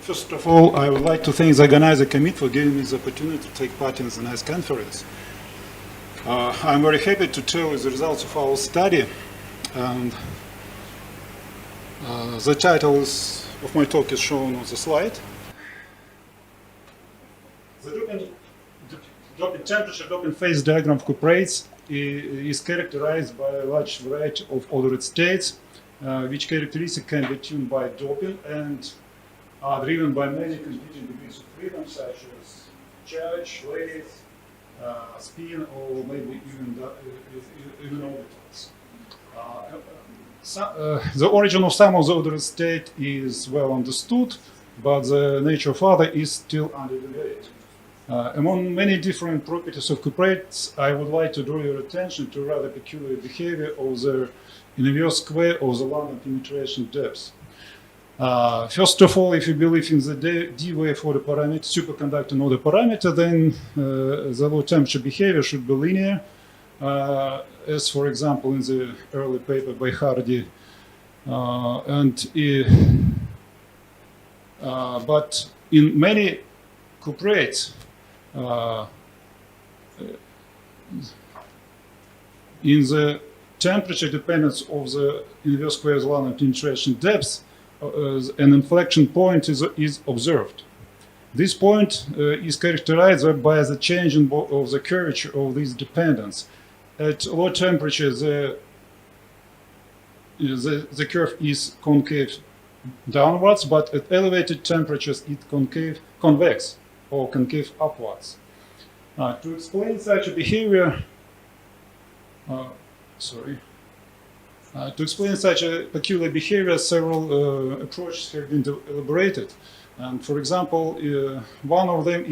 First of all, I would like to thank the organizer committee for giving me the opportunity to take part in the nice conference. I'm very happy to tell you the results of our study, and the title of my talk is shown on the slide. The drop in temperature, drop in phase diagram of cuprates is characterized by a large variety of ordered states, which characteristic can be tuned by doping and are driven by many competing degrees of freedom, such as charge, length, spin, or maybe even orbitals. The origin of some of the ordered state is well understood, but the nature of other is still under debate. Among many different properties of cuprates, I would like to draw your attention to rather peculiar behavior of the inverse square of the London penetration depth. First of all, if you believe in the d wave for the parameter, superconducting order parameter, then the low temperature behavior should be linear, as for example in the early paper by Hardy. But in many cuprates, in the temperature dependence of the inverse square London penetration depth, an inflection point is observed. This point is characterized by the change of the curvature of this dependence. At low temperature, the curve is concave downwards, but at elevated temperatures, it convex or concave upwards. To explain such a behavior, to explain such a peculiar behavior, several approaches have been elaborated. And for example, one of them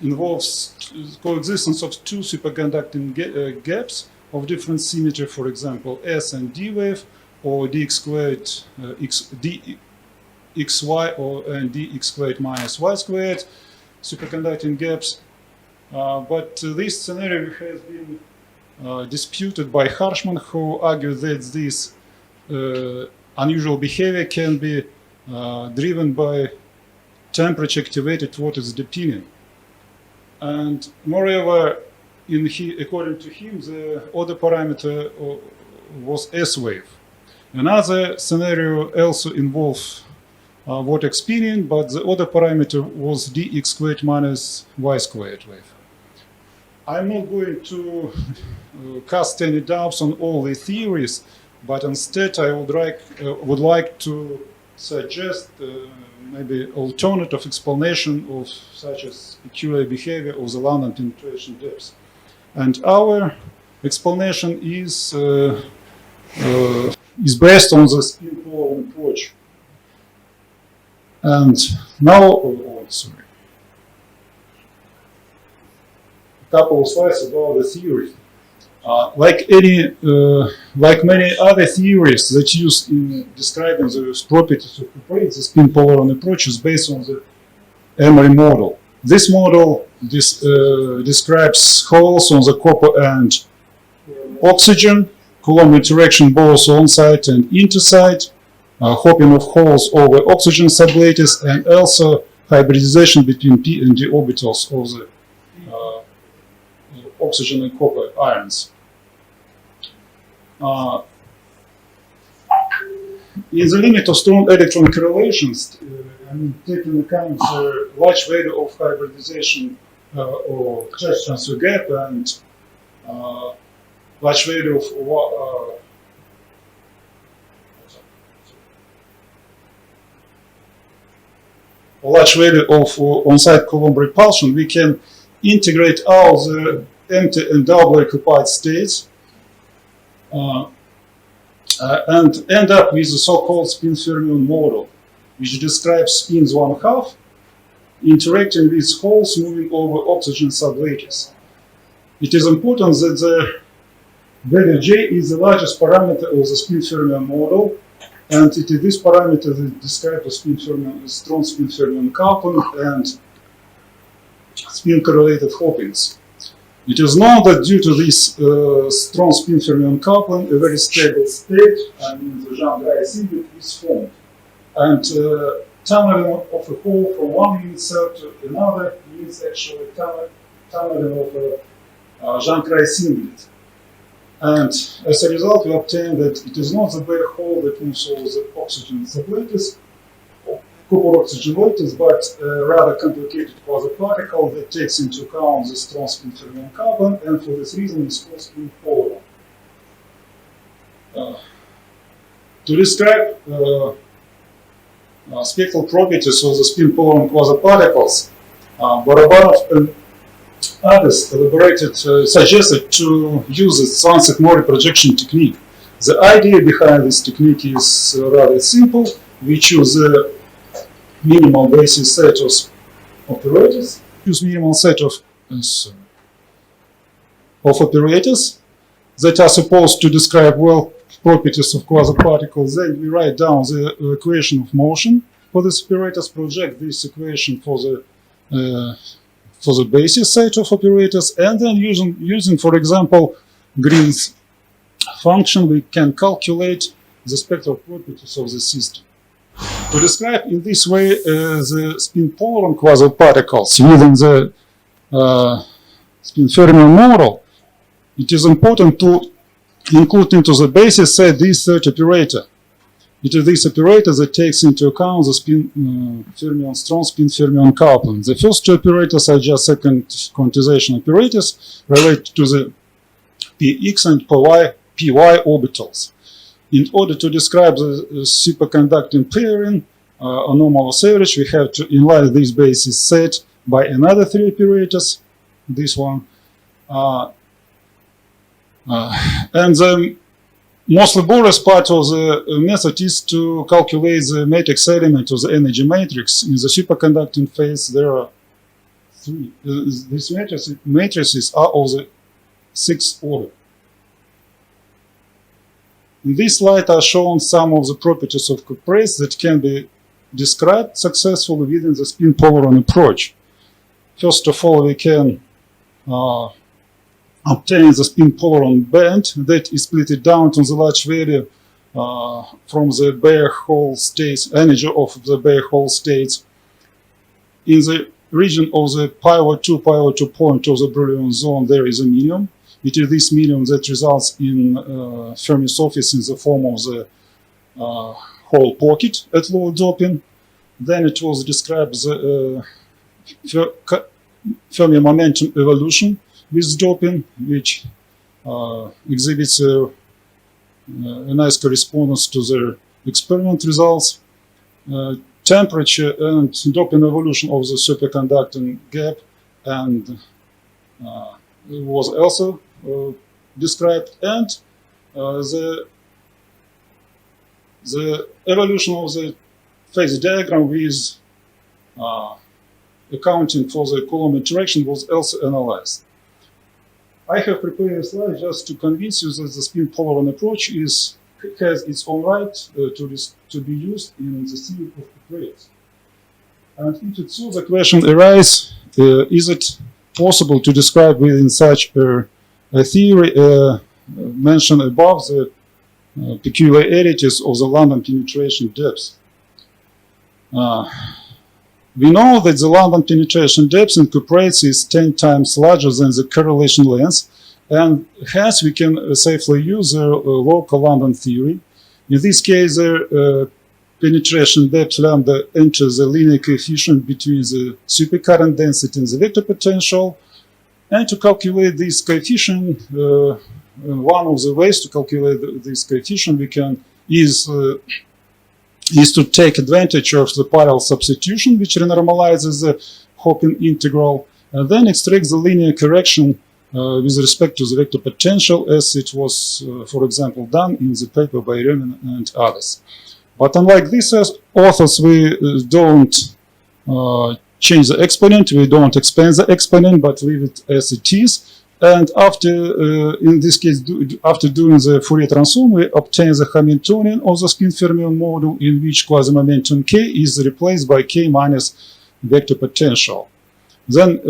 involves coexistence of two superconducting gaps of different symmetry, for example, S and D wave, or dx squared dxy, and dx squared minus y squared superconducting gaps. But this scenario has been disputed by Harshman, who argued that this unusual behavior can be driven by temperature activated vortex depending. And moreover, according to him, the order parameter was S wave. Another scenario also involved vortex spinning, but the order parameter was dx squared minus y squared wave. I'm not going to cast any doubts on all the theories, but instead I would like to suggest maybe alternative explanation of such as peculiar behavior of the London penetration depth. And our explanation is based on the spin-following approach. And now, a couple of slides about the theory. Like many other theories that use in describing the properties of cuprates, the spin-following approach is based on the Emery model. This model describes holes on the copper and oxygen, Coulomb interaction both on-site and intersite, hopping of holes over oxygen sublattice, and also hybridization between p and d orbitals of the oxygen and copper ions. In the limit of strong electron correlations, taking account the large value of hybridization or charge transfer gap and large value of on-site Coulomb repulsion, we can integrate all the empty and doubly occupied states and end up with the so-called spin fermion model, which describes spins 1/2 interacting with holes moving over oxygen sublattice. It is important that the value J is the largest parameter of the spin fermion model, and it is this parameter that describes the strong spin fermion coupling and spin correlated hoppings. It is known that due to this strong spin fermion coupling, a very stable state, the Jean-Dry singlet, is formed. And tunneling of a hole from one unit cell to another means actually tunneling of a Jankrai singlet. And as a result, we obtain that it is not the bare hole that moves all the oxygen sublattice, copper oxygen lattice, but a rather complicated quasi-particle that takes into account the strong spin fermion carbon, and for this reason is called spin polaron. To describe spectral properties of the spin polaron quasi-particles, Barabanov and others suggested to use the Sunset-Mori projection technique. The idea behind this technique is rather simple. We choose the minimal basis set of operators. Use minimal set of operators that are supposed to describe well properties of quasi-particles. Then we write down the equation of motion for these operators, project this equation for the basis set of operators, and then using, for example, Green's function, we can calculate the spectral properties of the system. To describe in this way the spin polaron quasi-particles within the spin fermion model, it is important to include into the basis set this third operator. It is this operator that takes into account the strong spin fermion coupling. The first two operators are just second quantization operators related to the px and py orbitals. In order to describe the superconducting pairing anomalous average, we have to enlarge this basis set by another three operators, this one. And the most laborious part of the method is to calculate the matrix element of the energy matrix. In the superconducting phase, there are three. These matrices are of the sixth order. In this slide are shown some of the properties of cuprates that can be described successfully within the spin polaron approach. First of all, we can obtain the spin polaron band that is split down to the large value from the bare hole states, energy of the bare hole states. In the region of the pi/2 point of the Brillouin zone, there is a medium. It is this medium that results in Fermi surface in the form of the hole pocket at low doping. Then it was described the Fermi momentum evolution with doping, which exhibits a nice correspondence to the experiment results. Temperature and doping evolution of the superconducting gap and was also described, and the evolution of the phase diagram with accounting for the Coulomb interaction was also analyzed. I have prepared a slide just to convince you that the spin polaron approach has its own right to be used in the theory of cuprates. And if it so, the question arises, is it possible to describe within such a theory mentioned above the peculiarities of the London penetration depth? We know that the London penetration depth in cuprates is 10 times larger than the correlation length, and hence we can safely use the local London theory. In this case, the penetration depth lambda enters the linear coefficient between the supercurrent density and the vector potential. And to calculate this coefficient, one of the ways to calculate this coefficient is to take advantage of the parallel substitution, which renormalizes the Hopin integral, and then extract the linear correction with respect to the vector potential, as it was, for example, done in the paper by Remin and others. But unlike these authors, we don't change the exponent, we don't expand the exponent, but leave it as it is. And after, in this case, after doing the Fourier transform, we obtain the Hamiltonian of the spin fermion model, in which quasi-momentum k is replaced by k minus vector potential. Then,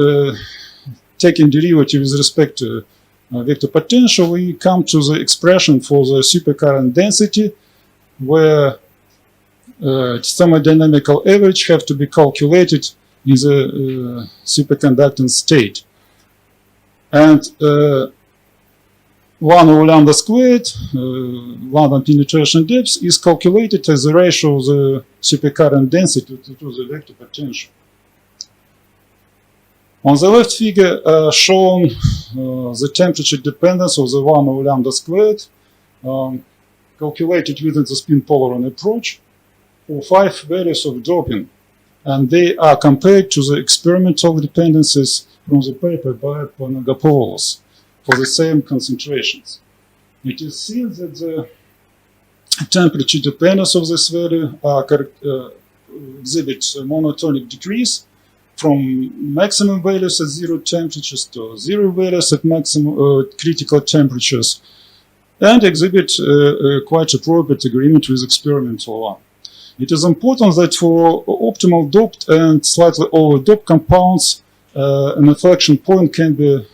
taking derivative with respect to vector potential, we come to the expression for the supercurrent density, where thermodynamical average have to be calculated in the superconducting state. And 1 over lambda squared, London penetration depth, is calculated as the ratio of the supercurrent density to the vector potential. On the left figure shown the temperature dependence of the 1 over lambda squared calculated within the spin-Polaron approach for 5 values of doping, and they are compared to the experimental dependencies from the paper by Panagopoulos for the same concentrations. It is seen that the temperature dependence of this value exhibits a monotonic decrease from maximum values at 0 temperatures to 0 values at maximum critical temperatures, and exhibit quite appropriate agreement with experimental one. It is important that for optimal doped and slightly over-doped compounds, an inflection point can be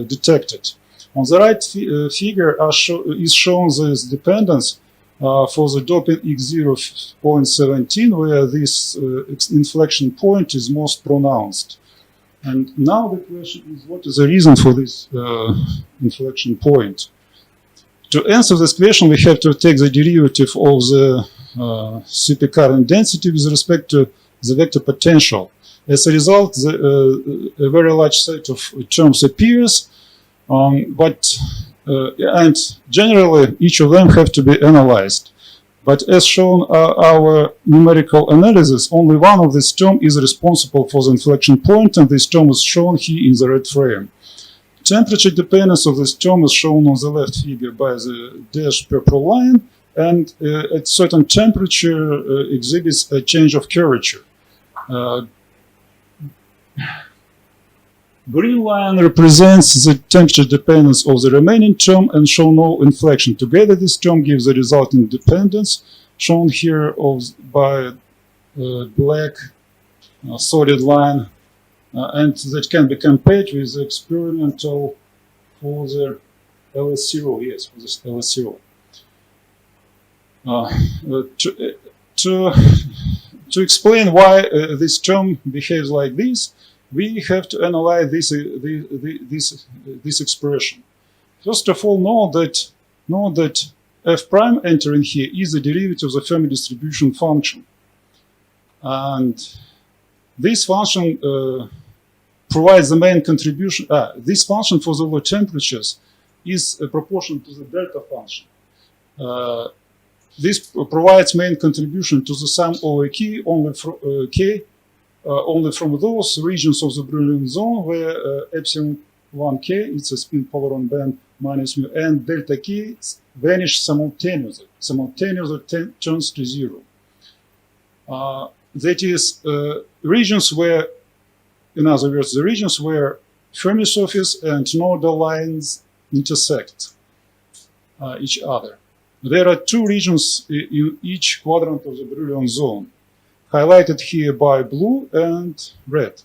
detected. On the right figure is shown this dependence for the doping x0.17, where this inflection point is most pronounced. And now the question is, what is the reason for this inflection point? To answer this question, we have to take the derivative of the supercurrent density with respect to the vector potential. As a result, a very large set of terms appears, and generally each of them have to be analyzed. But as shown our numerical analysis, only one of these terms is responsible for the inflection point, and this term is shown here in the red frame. Temperature dependence of this term is shown on the left figure by the dashed purple line, and at certain temperature exhibits a change of curvature. Green line represents the temperature dependence of the remaining term and show no inflection. Together, this term gives the resulting dependence, shown here by black solid line, and that can be compared with the experimental for the LS0, yes, for this LS0. To explain why this term behaves like this, we have to analyze this expression. First of all, know that f prime entering here is the derivative of the Fermi distribution function, and this function provides the main contribution. This function for the low temperatures is proportional to the delta function. This provides main contribution to the sum over k only from those regions of the Brillouin zone where epsilon 1k, it's a spin-Polaron band minus mu, and delta k vanish simultaneously. Simultaneously turns to 0. That is, regions where, in other words, the regions where Fermi surface and nodal lines intersect each other. There are 2 regions in each quadrant of the Brillouin zone, highlighted here by blue and red.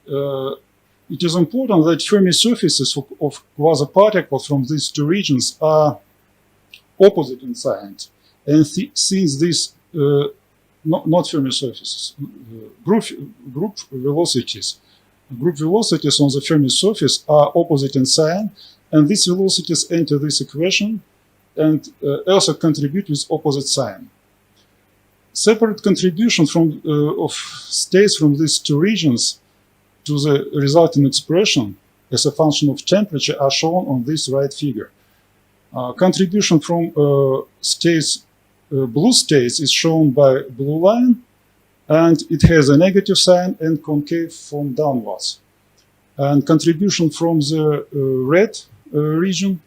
It is important that Fermi surfaces of quasi-particles from these 2 regions are opposite in sign, and since these not Fermi surfaces, group velocities on the Fermi surface are opposite in sign, and these velocities enter this equation and also contribute with opposite sign. Separate contribution of states from these 2 regions to the resulting expression as a function of temperature are shown on this right figure. Contribution from states, blue states, is shown by blue line, and it has a negative sign and concave from downwards. And contribution from the red region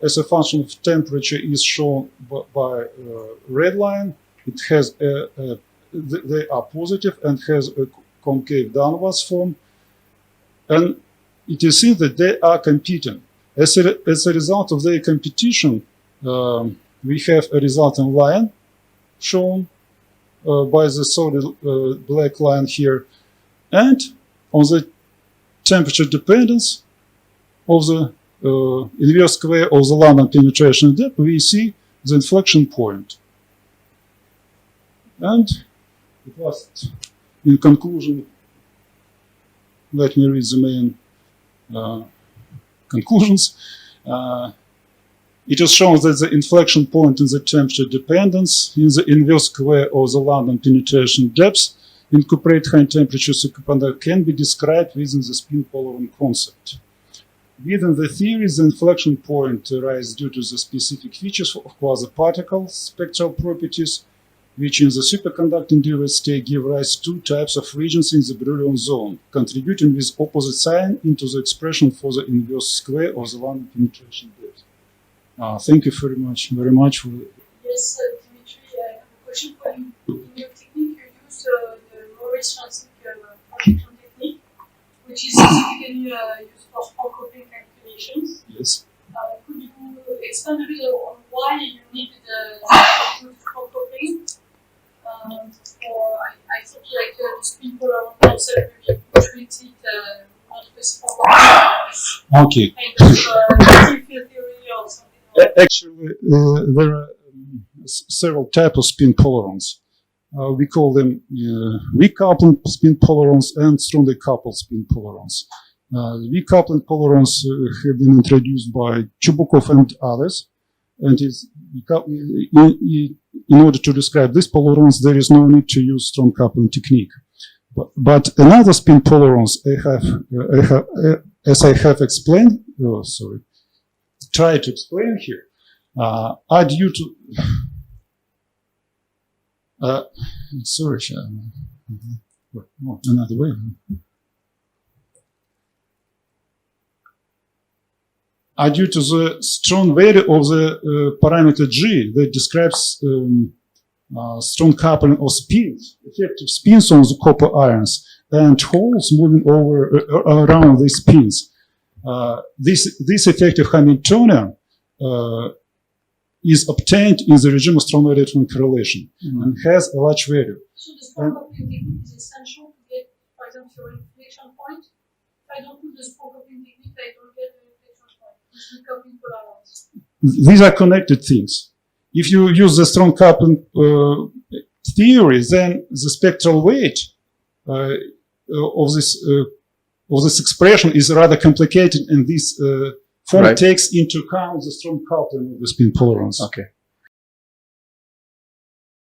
as a function of temperature is shown by red line. It has they are positive and has a concave downwards form, and it is seen that they are competing. As a result of their competition, we have a resultant line shown by the solid black line here, and on the temperature dependence of the inverse square of the London penetration depth, we see the inflection point. And at last, in conclusion, let me read the main conclusions. It is shown that the inflection point in the temperature dependence in the inverse square of the London penetration depth incorporate high temperature superconductor can be described within the spin polaron concept. Within the theory, the inflection point arises due to the specific features of quasi-particle spectral properties, which in the superconducting derived state give rise to two types of regions in the Brillouin zone, contributing with opposite sign into the expression for the inverse square of the London penetration depth. Thank you very much. Yes, Dmitry, I have a question for you. In your technique, you use the Morris-Francis projection technique, which is typically used for spin-coupling calculations. Yes. Could you expand a bit on why you needed spin-coupling? Or I thought like the spin polaron concept maybe treated not with Okay. kind of field theory or something. Actually, there are several types of spin polarons. We call them weak coupling spin polarons and strongly coupled spin polarons. Weak coupling polarons have been introduced by Chubukov and others, and in order to describe these polarons, there is no need to use strong coupling technique. But another spin polarons, as I have explained, try to explain here, are due to another way. Are due to the strong value of the parameter G that describes strong coupling of spins, effective spins on the copper ions, and holes moving around these spins. This effective Hamiltonian is obtained in the regime of strong electron correlation and has a large value. So the strong coupling technique is essential to get, for example, your inflection point. If I don't do the strong coupling technique, I don't get the inflection point. It's the coupling polarons. These are connected things. If you use the strong coupling theory, then the spectral weight of this expression is rather complicated, and this form takes into account the strong coupling of the spin polarons. Okay.